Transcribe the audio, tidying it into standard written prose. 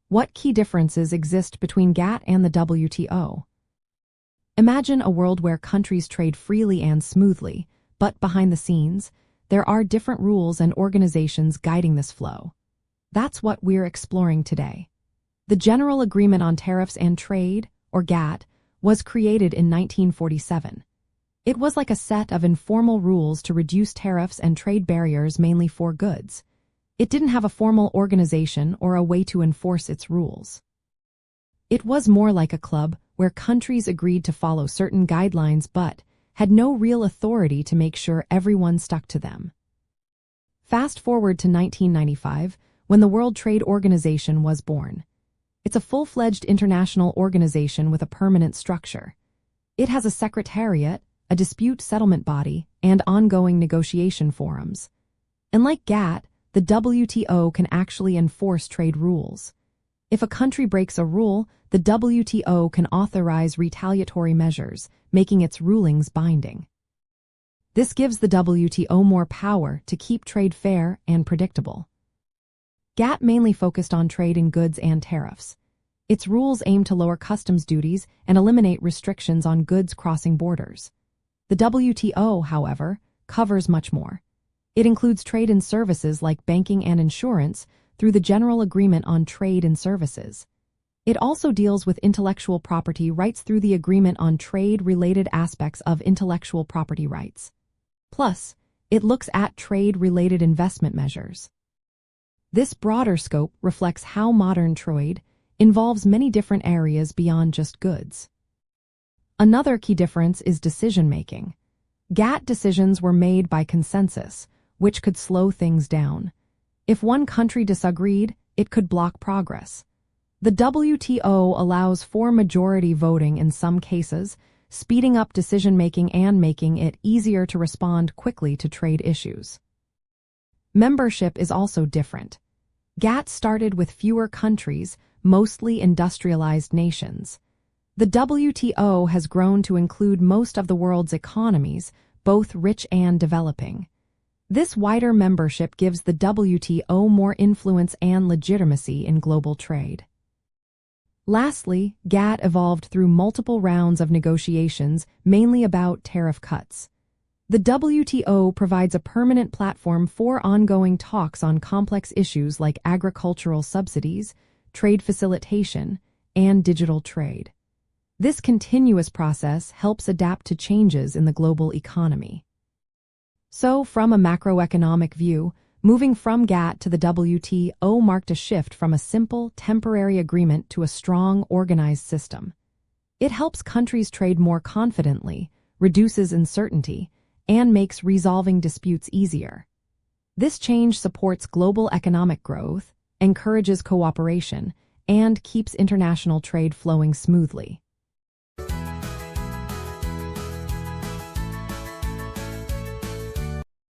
What key differences exist between GATT and the WTO? Imagine a world where countries trade freely and smoothly, but behind the scenes, there are different rules and organizations guiding this flow. That's what we're exploring today. The General Agreement on Tariffs and Trade, or GATT, was created in 1947. It was like a set of informal rules to reduce tariffs and trade barriers mainly for goods. It didn't have a formal organization or a way to enforce its rules. It was more like a club where countries agreed to follow certain guidelines but had no real authority to make sure everyone stuck to them. Fast forward to 1995, when the World Trade Organization was born. It's a full-fledged international organization with a permanent structure. It has a secretariat, a dispute settlement body, and ongoing negotiation forums. And like GATT, the WTO can actually enforce trade rules. If a country breaks a rule, the WTO can authorize retaliatory measures, making its rulings binding. This gives the WTO more power to keep trade fair and predictable. GATT mainly focused on trade in goods and tariffs. Its rules aim to lower customs duties and eliminate restrictions on goods crossing borders. The WTO, however, covers much more. It includes trade in services like banking and insurance through the General Agreement on Trade and Services. It also deals with intellectual property rights through the Agreement on Trade-related aspects of intellectual property rights. Plus, it looks at trade-related investment measures. This broader scope reflects how modern trade involves many different areas beyond just goods. Another key difference is decision-making. GATT decisions were made by consensus, which could slow things down. If one country disagreed, it could block progress. The WTO allows for majority voting in some cases, speeding up decision-making and making it easier to respond quickly to trade issues. Membership is also different. GATT started with fewer countries, mostly industrialized nations. The WTO has grown to include most of the world's economies, both rich and developing. This wider membership gives the WTO more influence and legitimacy in global trade. Lastly, GATT evolved through multiple rounds of negotiations, mainly about tariff cuts. The WTO provides a permanent platform for ongoing talks on complex issues like agricultural subsidies, trade facilitation, and digital trade. This continuous process helps adapt to changes in the global economy. So, from a macroeconomic view, moving from GATT to the WTO marked a shift from a simple, temporary agreement to a strong, organized system. It helps countries trade more confidently, reduces uncertainty, and makes resolving disputes easier. This change supports global economic growth, encourages cooperation, and keeps international trade flowing smoothly.